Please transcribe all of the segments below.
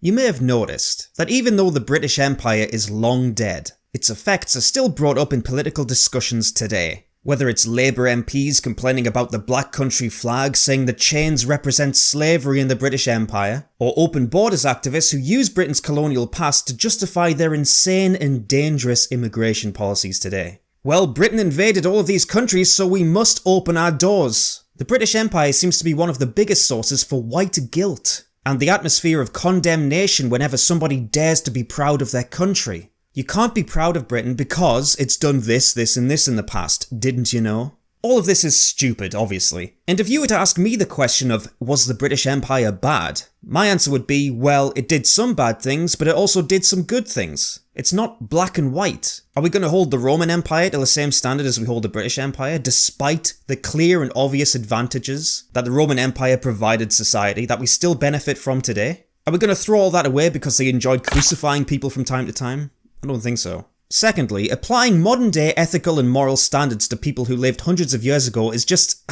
You may have noticed that even though the British Empire is long dead, its effects are still brought up in political discussions today. Whether it's Labour MPs complaining about the Black Country flag saying the chains represent slavery in the British Empire, or open borders activists who use Britain's colonial past to justify their insane and dangerous immigration policies today. Well, Britain invaded all of these countries, so we must open our doors. The British Empire seems to be one of the biggest sources for white guilt, and the atmosphere of condemnation whenever somebody dares to be proud of their country. You can't be proud of Britain because it's done this, this and this in the past, didn't you know? All of this is stupid, obviously. And if you were to ask me the question of, was the British Empire bad? My answer would be, well, it did some bad things, but it also did some good things. It's not black and white. Are we going to hold the Roman Empire to the same standard as we hold the British Empire, despite the clear and obvious advantages that the Roman Empire provided society that we still benefit from today? Are we going to throw all that away because they enjoyed crucifying people from time to time? I don't think so. Secondly, applying modern-day ethical and moral standards to people who lived hundreds of years ago is just...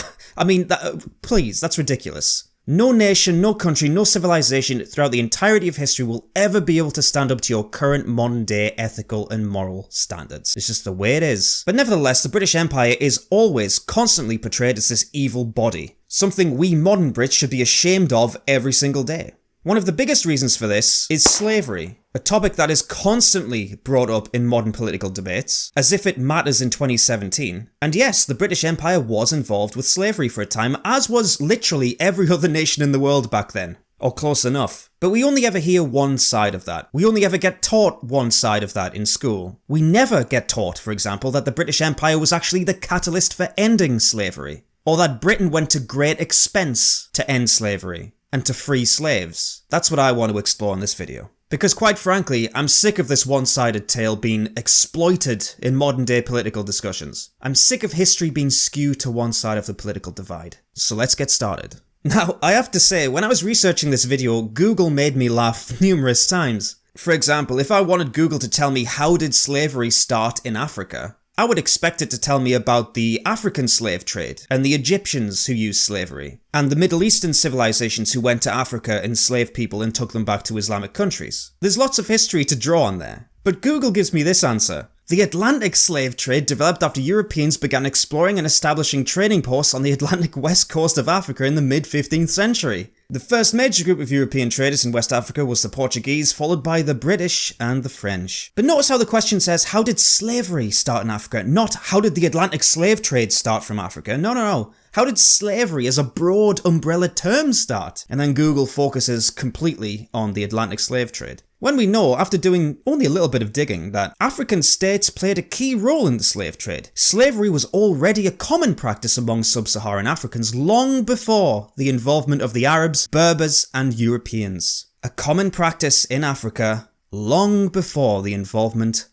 please, that's ridiculous. No nation, no country, no civilization throughout the entirety of history will ever be able to stand up to your current modern-day ethical and moral standards. It's just the way it is. But nevertheless, the British Empire is always constantly portrayed as this evil body, something we modern Brits should be ashamed of every single day. One of the biggest reasons for this is slavery, a topic that is constantly brought up in modern political debates, as if it matters in 2017. And yes, the British Empire was involved with slavery for a time, as was literally every other nation in the world back then. Or close enough. But we only ever hear one side of that. We only ever get taught one side of that in school. We never get taught, for example, that the British Empire was actually the catalyst for ending slavery, or that Britain went to great expense to end slavery and to free slaves. That's what I want to explore in this video. Because quite frankly, I'm sick of this one-sided tale being exploited in modern-day political discussions. I'm sick of history being skewed to one side of the political divide. So let's get started. Now, I have to say, when I was researching this video, Google made me laugh numerous times. For example, if I wanted Google to tell me how did slavery start in Africa, I would expect it to tell me about the African slave trade, and the Egyptians who used slavery, and the Middle Eastern civilizations who went to Africa, enslaved people and took them back to Islamic countries. There's lots of history to draw on there. But Google gives me this answer. The Atlantic slave trade developed after Europeans began exploring and establishing trading posts on the Atlantic west coast of Africa in the mid-15th century. The first major group of European traders in West Africa was the Portuguese, followed by the British and the French. But notice how the question says, how did slavery start in Africa? Not, how did the Atlantic slave trade start from Africa? No. How did slavery as a broad umbrella term start? And then Google focuses completely on the Atlantic slave trade. When we know, after doing only a little bit of digging, that African states played a key role in the slave trade. Slavery was already a common practice among sub-Saharan Africans long before the involvement of the Arabs, Berbers, and Europeans. A common practice in Africa long before the involvement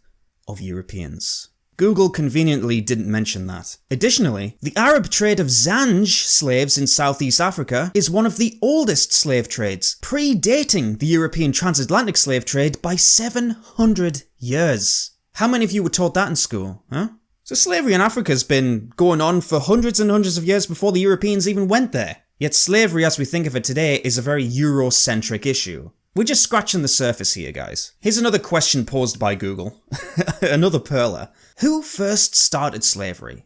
of Europeans. Google conveniently didn't mention that. Additionally, the Arab trade of Zanj slaves in Southeast Africa is one of the oldest slave trades, predating the European transatlantic slave trade by 700 years. How many of you were taught that in school, huh? So slavery in Africa has been going on for hundreds and hundreds of years before the Europeans even went there. Yet slavery as we think of it today is a very Eurocentric issue. We're just scratching the surface here, guys. Here's another question posed by Google. Another perler. Who first started slavery?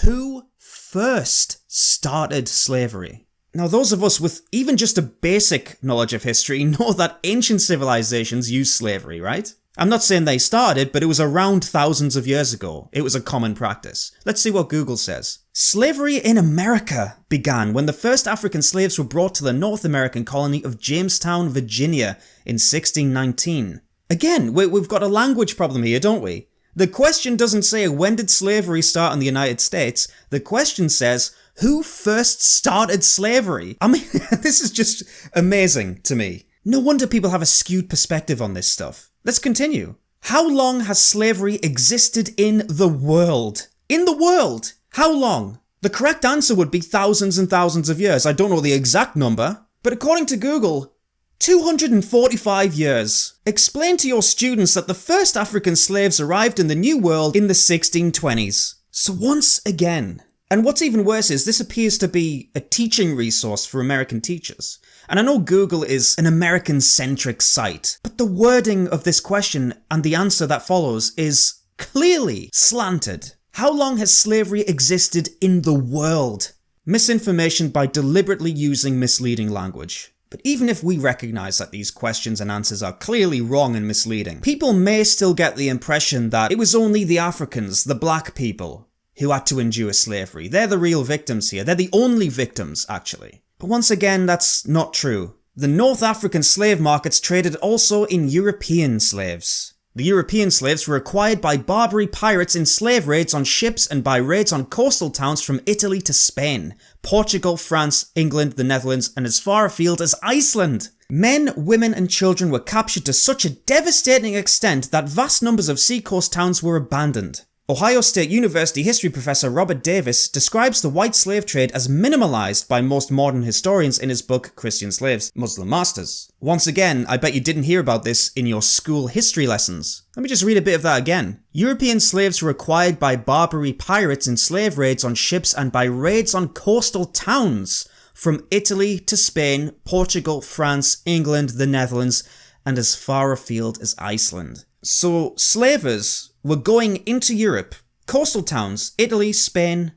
Who first started slavery? Now, those of us with even just a basic knowledge of history know that ancient civilizations used slavery, right? I'm not saying they started, but it was around thousands of years ago. It was a common practice. Let's see what Google says. Slavery in America began when the first African slaves were brought to the North American colony of Jamestown, Virginia in 1619. Again, we've got a language problem here, don't we? The question doesn't say when did slavery start in the United States. The question says who first started slavery? I mean, this is just amazing to me. No wonder people have a skewed perspective on this stuff. Let's continue. How long has slavery existed in the world? In the world? How long? The correct answer would be thousands and thousands of years. I don't know the exact number, but according to Google, 245 years. Explain to your students that the first African slaves arrived in the New World in the 1620s. So once again, And what's even worse is this appears to be a teaching resource for American teachers. And I know Google is an American-centric site, but the wording of this question and the answer that follows is clearly slanted. How long has slavery existed in the world? Misinformation by deliberately using misleading language. But even if we recognise that these questions and answers are clearly wrong and misleading, people may still get the impression that it was only the Africans, the black people, who had to endure slavery. They're the real victims here. They're the only victims, actually. But once again, that's not true. The North African slave markets traded also in European slaves. The European slaves were acquired by Barbary pirates in slave raids on ships and by raids on coastal towns from Italy to Spain, Portugal, France, England, the Netherlands, and as far afield as Iceland. Men, women, and children were captured to such a devastating extent that vast numbers of seacoast towns were abandoned. Ohio State University history professor Robert Davis describes the white slave trade as minimalized by most modern historians in his book Christian Slaves, Muslim Masters. Once again, I bet you didn't hear about this in your school history lessons. Let me just read a bit of that again. European slaves were acquired by Barbary pirates in slave raids on ships and by raids on coastal towns from Italy to Spain, Portugal, France, England, the Netherlands, and as far afield as Iceland. So slavers were going into Europe, coastal towns, Italy, Spain,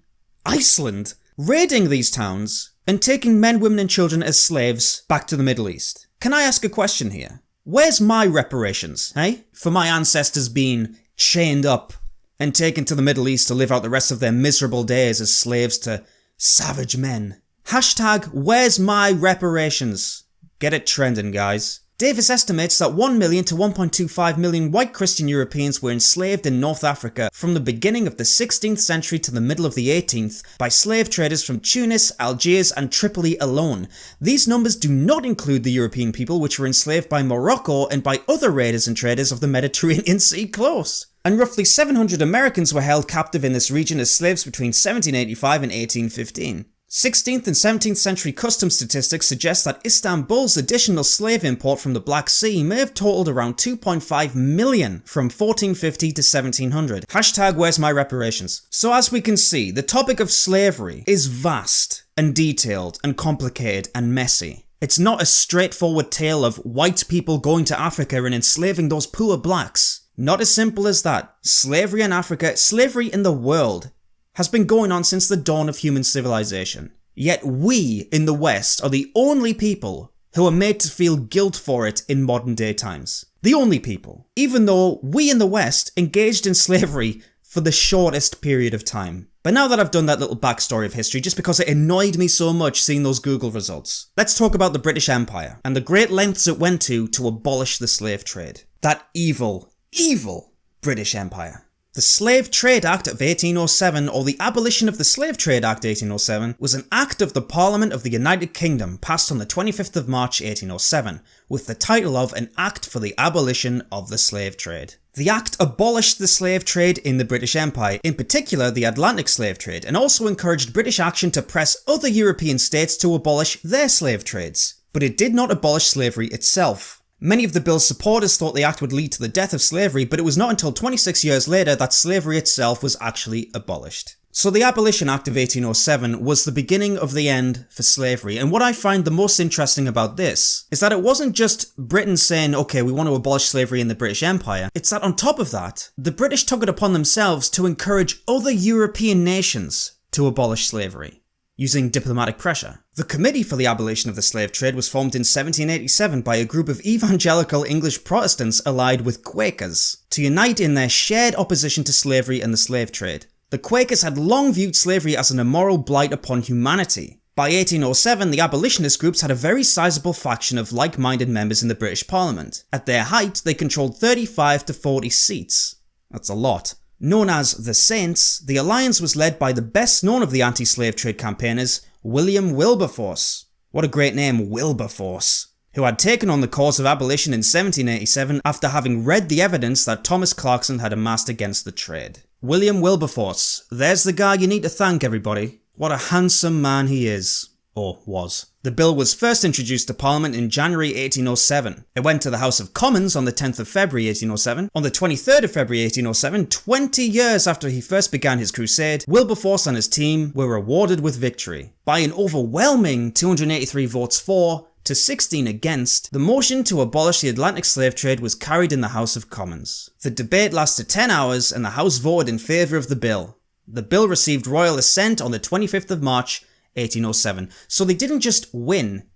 Iceland, raiding these towns and taking men, women and children as slaves back to the Middle East. Can I ask a question here? Where's my reparations, eh? For my ancestors being chained up and taken to the Middle East to live out the rest of their miserable days as slaves to savage men. Hashtag, where's my reparations? Get it trending, guys. Davis estimates that 1 million to 1.25 million white Christian Europeans were enslaved in North Africa from the beginning of the 16th century to the middle of the 18th by slave traders from Tunis, Algiers and Tripoli alone. These numbers do not include the European people which were enslaved by Morocco and by other raiders and traders of the Mediterranean Sea coast. And roughly 700 Americans were held captive in this region as slaves between 1785 and 1815. 16th and 17th century custom statistics suggest that Istanbul's additional slave import from the Black Sea may have totaled around 2.5 million from 1450 to 1700. Hashtag where's my reparations? So as we can see, the topic of slavery is vast and detailed and complicated and messy. It's not a straightforward tale of white people going to Africa and enslaving those poor blacks. Not as simple as that. Slavery in Africa, slavery in the world, has been going on since the dawn of human civilization. Yet we, in the West, are the only people who are made to feel guilt for it in modern day times. The only people. Even though we in the West engaged in slavery for the shortest period of time. But now that I've done that little backstory of history, just because it annoyed me so much seeing those Google results, let's talk about the British Empire and the great lengths it went to abolish the slave trade. That evil, evil British Empire. The Slave Trade Act of 1807, or the Abolition of the Slave Trade Act 1807, was an act of the Parliament of the United Kingdom passed on the 25th of March 1807, with the title of An Act for the Abolition of the Slave Trade. The Act abolished the slave trade in the British Empire, in particular the Atlantic slave trade, and also encouraged British action to press other European states to abolish their slave trades. But it did not abolish slavery itself. Many of the bill's supporters thought the act would lead to the death of slavery, but it was not until 26 years later that slavery itself was actually abolished. So the Abolition Act of 1807 was the beginning of the end for slavery, and what I find the most interesting about this is that it wasn't just Britain saying, okay, we want to abolish slavery in the British Empire, it's that on top of that, the British took it upon themselves to encourage other European nations to abolish slavery, using diplomatic pressure. The Committee for the Abolition of the Slave Trade was formed in 1787 by a group of evangelical English Protestants allied with Quakers, to unite in their shared opposition to slavery and the slave trade. The Quakers had long viewed slavery as an immoral blight upon humanity. By 1807, the abolitionist groups had a very sizable faction of like-minded members in the British Parliament. At their height, they controlled 35 to 40 seats. That's a lot. Known as the Saints, the alliance was led by the best known of the anti-slave trade campaigners, William Wilberforce. What a great name, Wilberforce. Who had taken on the cause of abolition in 1787 after having read the evidence that Thomas Clarkson had amassed against the trade. William Wilberforce, there's the guy you need to thank, everybody. What a handsome man he is. Or was. The bill was first introduced to Parliament in January 1807. It went to the House of Commons on the 10th of February 1807. On the 23rd of February 1807, 20 years after he first began his crusade, Wilberforce and his team were rewarded with victory. By an overwhelming 283 votes for to 16 against, the motion to abolish the Atlantic slave trade was carried in the House of Commons. The debate lasted 10 hours and the House voted in favour of the bill. The bill received royal assent on the 25th of March 1807. So they didn't just win,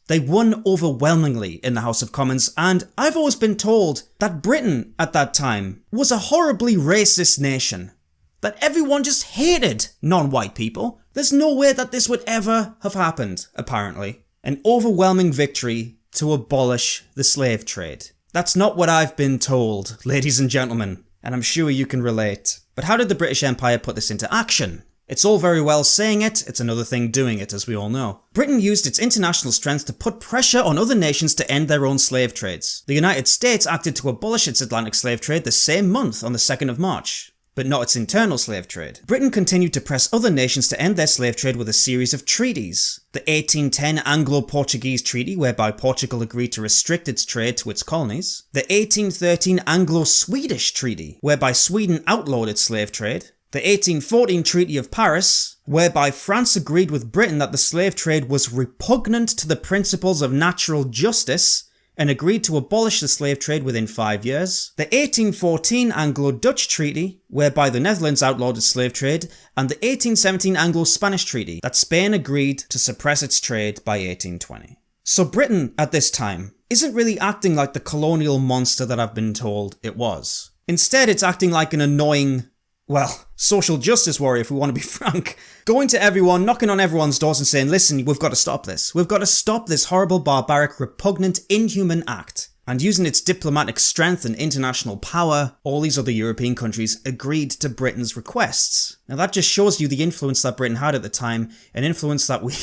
they won overwhelmingly in the House of Commons, and I've always been told that Britain at that time was a horribly racist nation. That everyone just hated non-white people. There's no way that this would ever have happened, apparently. An overwhelming victory to abolish the slave trade. That's not what I've been told, ladies and gentlemen, and I'm sure you can relate. But how did the British Empire put this into action? It's all very well saying it, it's another thing doing it, as we all know. Britain used its international strength to put pressure on other nations to end their own slave trades. The United States acted to abolish its Atlantic slave trade the same month, on the 2nd of March, but not its internal slave trade. Britain continued to press other nations to end their slave trade with a series of treaties. The 1810 Anglo-Portuguese Treaty, whereby Portugal agreed to restrict its trade to its colonies. The 1813 Anglo-Swedish Treaty, whereby Sweden outlawed its slave trade. The 1814 Treaty of Paris, whereby France agreed with Britain that the slave trade was repugnant to the principles of natural justice and agreed to abolish the slave trade within 5 years. The 1814 Anglo-Dutch Treaty, whereby the Netherlands outlawed its slave trade, and the 1817 Anglo-Spanish Treaty, that Spain agreed to suppress its trade by 1820. So Britain, at this time, isn't really acting like the colonial monster that I've been told it was. Instead, it's acting like an annoying, well, social justice warrior, if we want to be frank. Going to everyone, knocking on everyone's doors and saying, listen, we've got to stop this. We've got to stop this horrible, barbaric, repugnant, inhuman act. And using its diplomatic strength and international power, all these other European countries agreed to Britain's requests. Now that just shows you the influence that Britain had at the time, an influence that we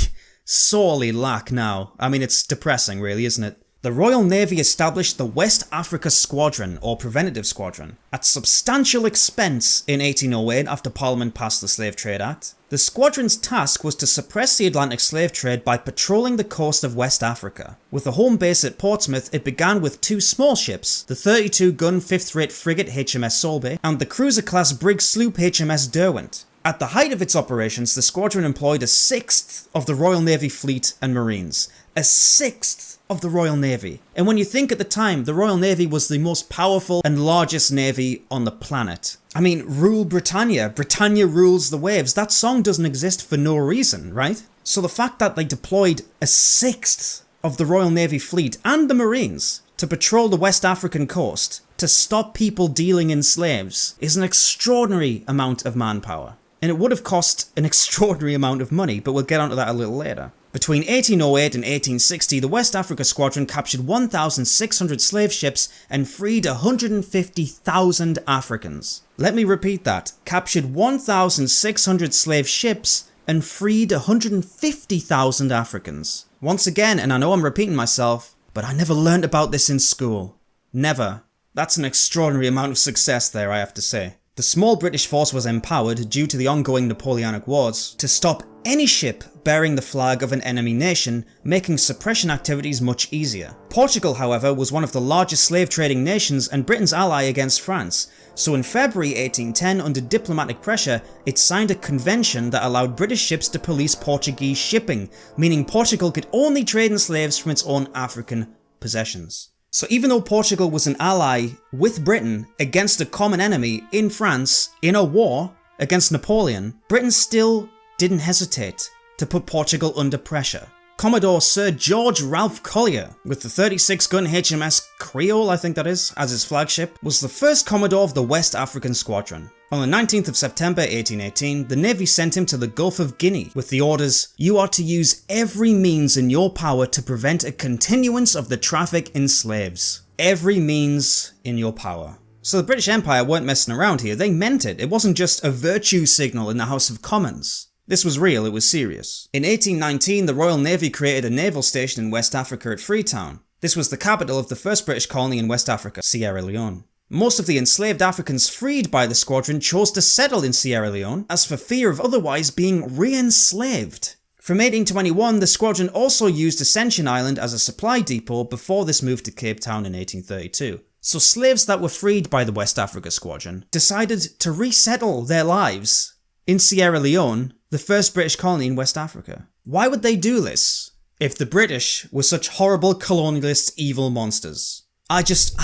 sorely lack now. I mean, it's depressing really, isn't it? The Royal Navy established the West Africa Squadron, or Preventative Squadron, at substantial expense in 1808 after Parliament passed the Slave Trade Act. The squadron's task was to suppress the Atlantic slave trade by patrolling the coast of West Africa. With a home base at Portsmouth, it began with 2 small ships, the 32-gun 5th-rate frigate HMS Solbay and the cruiser-class brig sloop HMS Derwent. At the height of its operations, the squadron employed a 1/6 of the Royal Navy fleet and Marines. A 1/6 of the Royal Navy. And when you think at the time, the Royal Navy was the most powerful and largest navy on the planet. I mean, rule Britannia. Britannia rules the waves. That song doesn't exist for no reason, right? So the fact that they deployed a 1/6 of the Royal Navy fleet and the Marines to patrol the West African coast to stop people dealing in slaves is an extraordinary amount of manpower. And it would have cost an extraordinary amount of money, but we'll get onto that a little later. Between 1808 and 1860, the West Africa Squadron captured 1,600 slave ships and freed 150,000 Africans. Let me repeat that. Captured 1,600 slave ships and freed 150,000 Africans. Once again, and I know I'm repeating myself, but I never learnt about this in school. Never. That's an extraordinary amount of success there, I have to say. The small British force was empowered, due to the ongoing Napoleonic Wars, to stop any ship bearing the flag of an enemy nation, making suppression activities much easier. Portugal, however, was one of the largest slave trading nations and Britain's ally against France, so in February 1810, under diplomatic pressure, it signed a convention that allowed British ships to police Portuguese shipping, meaning Portugal could only trade in slaves from its own African possessions. So even though Portugal was an ally with Britain against a common enemy in France, in a war against Napoleon, Britain still didn't hesitate to put Portugal under pressure. Commodore Sir George Ralph Collier, with the 36-gun HMS Creole, I think that is, as his flagship, was the first Commodore of the West African Squadron. On the 19th of September 1818, the Navy sent him to the Gulf of Guinea with the orders, "You are to use every means in your power to prevent a continuance of the traffic in slaves." Every means in your power. So the British Empire weren't messing around here, they meant it. It wasn't just a virtue signal in the House of Commons. This was real, it was serious. In 1819, the Royal Navy created a naval station in West Africa at Freetown. This was the capital of the first British colony in West Africa, Sierra Leone. Most of the enslaved Africans freed by the squadron chose to settle in Sierra Leone, as for fear of otherwise being re-enslaved. From 1821, the squadron also used Ascension Island as a supply depot before this moved to Cape Town in 1832. So slaves that were freed by the West Africa Squadron decided to resettle their lives in Sierra Leone, the first British colony in West Africa. Why would they do this if the British were such horrible colonialist evil monsters? I just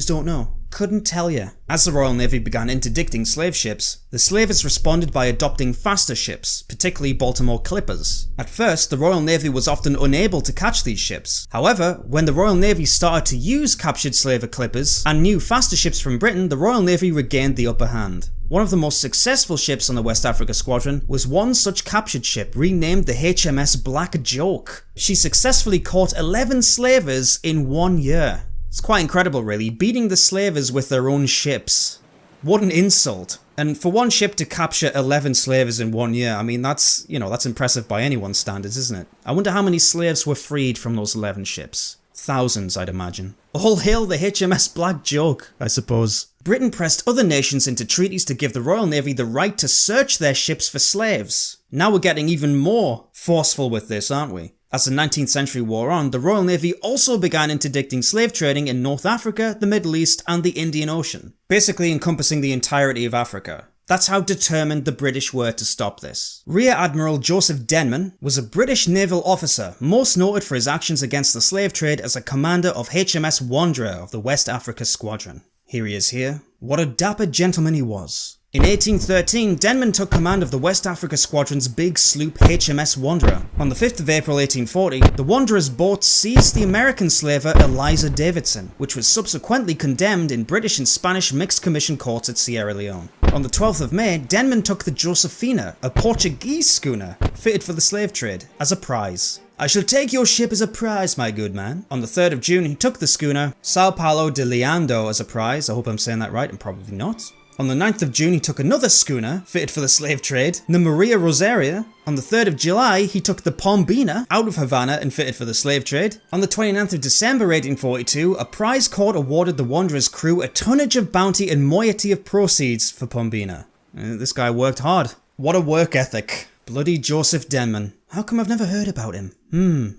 don't know. Couldn't tell you. As the Royal Navy began interdicting slave ships, the slavers responded by adopting faster ships, particularly Baltimore clippers. At first, the Royal Navy was often unable to catch these ships. However, when the Royal Navy started to use captured slaver clippers and new faster ships from Britain, the Royal Navy regained the upper hand. One of the most successful ships on the West Africa Squadron was one such captured ship renamed the HMS Black Joke. She successfully caught 11 slavers in 1 year. It's quite incredible really, beating the slavers with their own ships. What an insult. And for one ship to capture 11 slavers in 1 year, I mean that's impressive by anyone's standards, isn't it? I wonder how many slaves were freed from those 11 ships. Thousands, I'd imagine. All hail the HMS Black Joke, I suppose. Britain pressed other nations into treaties to give the Royal Navy the right to search their ships for slaves. Now we're getting even more forceful with this, aren't we? As the 19th century wore on, the Royal Navy also began interdicting slave trading in North Africa, the Middle East and the Indian Ocean, basically encompassing the entirety of Africa. That's how determined the British were to stop this. Rear Admiral Joseph Denman was a British naval officer, most noted for his actions against the slave trade as a commander of HMS Wanderer of the West Africa Squadron. Here he is here. What a dapper gentleman he was. In 1813, Denman took command of the West Africa Squadron's big sloop HMS Wanderer. On the 5th of April 1840, the Wanderer's boat seized the American slaver Eliza Davidson, which was subsequently condemned in British and Spanish mixed commission courts at Sierra Leone. On the 12th of May, Denman took the Josefina, a Portuguese schooner fitted for the slave trade, as a prize. "I shall take your ship as a prize, my good man." On the 3rd of June, he took the schooner Sao Paulo de Leando as a prize. I hope I'm saying that right, and probably not. On the 9th of June, he took another schooner fitted for the slave trade, the Maria Rosaria. On the 3rd of July, he took the Pombina out of Havana and fitted for the slave trade. On the 29th of December 1842, a prize court awarded the Wanderer's crew a tonnage of bounty and moiety of proceeds for Pombina. This guy worked hard. What a work ethic. Bloody Joseph Denman. How come I've never heard about him?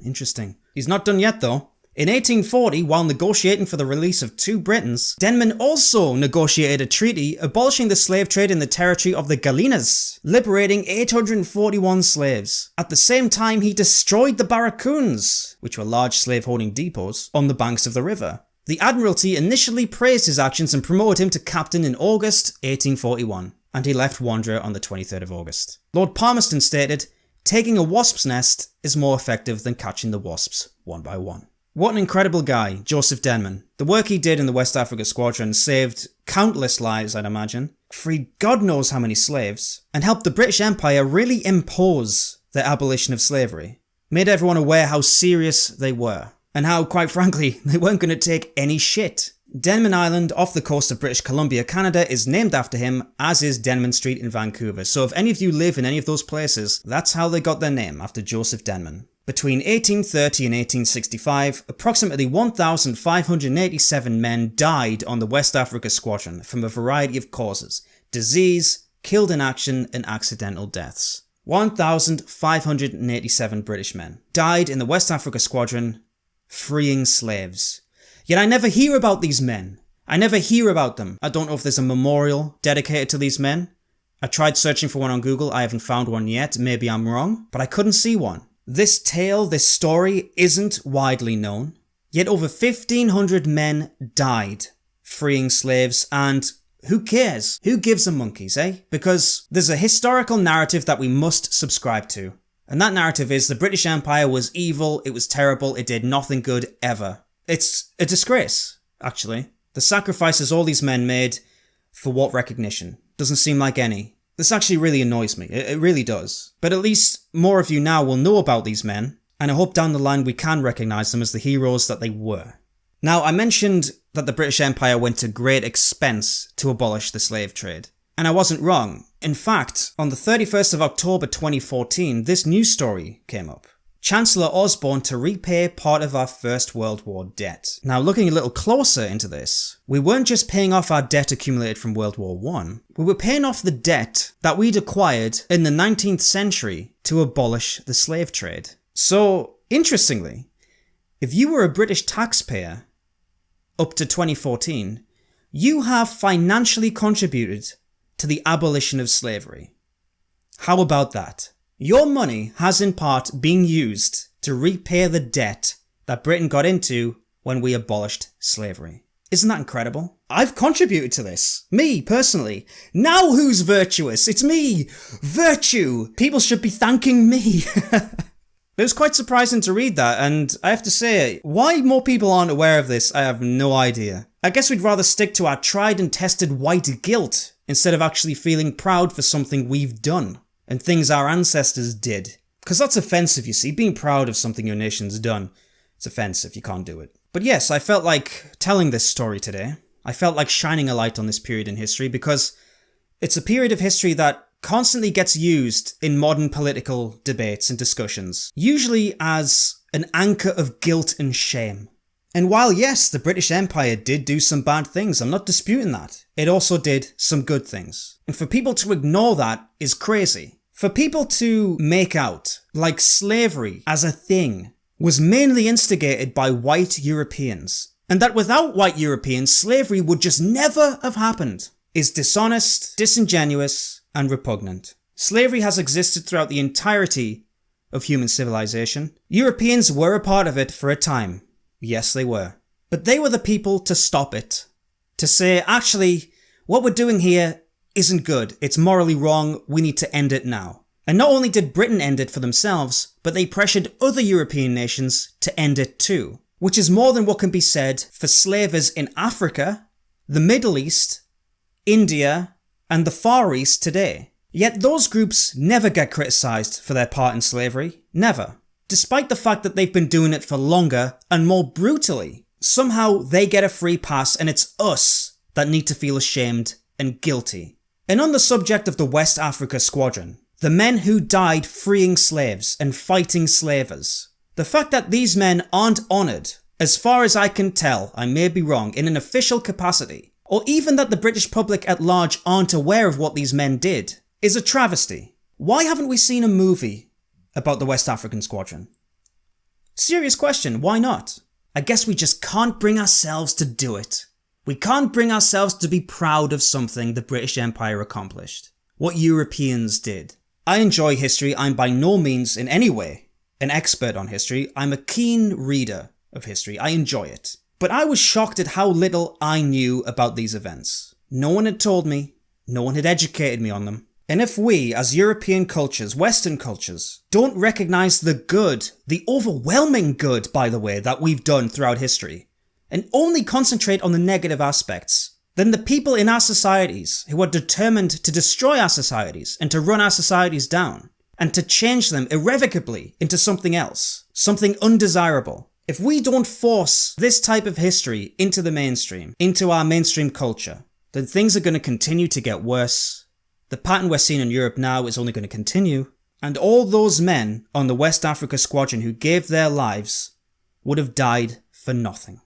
Interesting. He's not done yet though. In 1840, while negotiating for the release of 2 Britons, Denman also negotiated a treaty abolishing the slave trade in the territory of the Galinas, liberating 841 slaves. At the same time, he destroyed the barracoons, which were large slave-holding depots, on the banks of the river. The Admiralty initially praised his actions and promoted him to captain in August 1841, and he left Wanderer on the 23rd of August. Lord Palmerston stated, "Taking a wasp's nest is more effective than catching the wasps one by one." What an incredible guy, Joseph Denman. The work he did in the West Africa Squadron saved countless lives, I'd imagine, freed God knows how many slaves, and helped the British Empire really impose the abolition of slavery. Made everyone aware how serious they were, and how, quite frankly, they weren't going to take any shit. Denman Island off the coast of British Columbia, Canada is named after him, as is Denman Street in Vancouver. So if any of you live in any of those places, that's how they got their name, after Joseph Denman. Between 1830 and 1865, approximately 1,587 men died on the West Africa Squadron from a variety of causes: disease, killed in action, and accidental deaths. 1,587 British men died in the West Africa Squadron freeing slaves. Yet I never hear about these men. I never hear about them. I don't know if there's a memorial dedicated to these men. I tried searching for one on Google, I haven't found one yet, maybe I'm wrong, but I couldn't see one. This tale, this story, isn't widely known, yet over 1,500 men died freeing slaves, and who cares? Who gives a monkeys, eh? Because there's a historical narrative that we must subscribe to, and that narrative is the British Empire was evil, it was terrible, it did nothing good ever. It's a disgrace, actually. The sacrifices all these men made, for what recognition? Doesn't seem like any. This actually really annoys me, it really does. But at least more of you now will know about these men, and I hope down the line we can recognise them as the heroes that they were. Now, I mentioned that the British Empire went to great expense to abolish the slave trade, and I wasn't wrong. In fact, on the 31st of October 2014, this news story came up. Chancellor Osborne to repay part of our First World War debt. Now, looking a little closer into this, we weren't just paying off our debt accumulated from World War I, we were paying off the debt that we'd acquired in the 19th century to abolish the slave trade. So, interestingly, if you were a British taxpayer up to 2014, you have financially contributed to the abolition of slavery. How about that? Your money has in part been used to repay the debt that Britain got into when we abolished slavery. Isn't that incredible? I've contributed to this. Me, personally. Now who's virtuous? It's me! Virtue! People should be thanking me. It was quite surprising to read that, and I have to say, why more people aren't aware of this, I have no idea. I guess we'd rather stick to our tried and tested white guilt instead of actually feeling proud for something we've done and things our ancestors did. Because that's offensive, you see. Being proud of something your nation's done, it's offensive, you can't do it. But yes, I felt like telling this story today. I felt like shining a light on this period in history because it's a period of history that constantly gets used in modern political debates and discussions, usually as an anchor of guilt and shame. And while yes, the British Empire did do some bad things, I'm not disputing that, it also did some good things. And for people to ignore that is crazy. For people to make out like slavery as a thing was mainly instigated by white Europeans, and that without white Europeans, slavery would just never have happened, is dishonest, disingenuous, and repugnant. Slavery has existed throughout the entirety of human civilization. Europeans were a part of it for a time. Yes, they were. But they were the people to stop it. To say, actually, what we're doing here isn't good. It's morally wrong. We need to end it now. And not only did Britain end it for themselves, but they pressured other European nations to end it too. Which is more than what can be said for slavers in Africa, the Middle East, India, and the Far East today. Yet those groups never get criticised for their part in slavery. Never. Despite the fact that they've been doing it for longer and more brutally. Somehow they get a free pass and it's us that need to feel ashamed and guilty. And on the subject of the West Africa Squadron, the men who died freeing slaves and fighting slavers, the fact that these men aren't honoured, as far as I can tell, I may be wrong, in an official capacity, or even that the British public at large aren't aware of what these men did, is a travesty. Why haven't we seen a movie about the West African Squadron? Serious question, why not? I guess we just can't bring ourselves to do it. We can't bring ourselves to be proud of something the British Empire accomplished. What Europeans did. I enjoy history. I'm by no means in any way an expert on history. I'm a keen reader of history. I enjoy it. But I was shocked at how little I knew about these events. No one had told me. No one had educated me on them. And if we, as European cultures, Western cultures, don't recognise the good, the overwhelming good, by the way, that we've done throughout history, and only concentrate on the negative aspects, then the people in our societies who are determined to destroy our societies and to run our societies down, and to change them irrevocably into something else, something undesirable, if we don't force this type of history into the mainstream, into our mainstream culture, then things are going to continue to get worse. The pattern we're seeing in Europe now is only going to continue, and all those men on the West Africa Squadron who gave their lives would have died for nothing.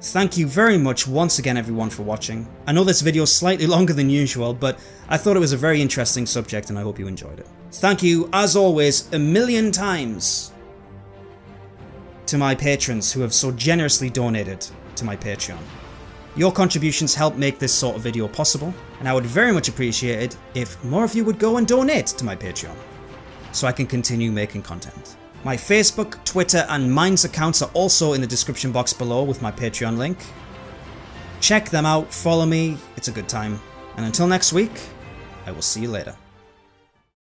Thank you very much once again everyone for watching. I know this video is slightly longer than usual, but I thought it was a very interesting subject and I hope you enjoyed it. Thank you, as always, a million times to my patrons who have so generously donated to my Patreon. Your contributions help make this sort of video possible, and I would very much appreciate it if more of you would go and donate to my Patreon, so I can continue making content. My Facebook, Twitter and Minds accounts are also in the description box below with my Patreon link. Check them out, follow me, it's a good time. And until next week, I will see you later.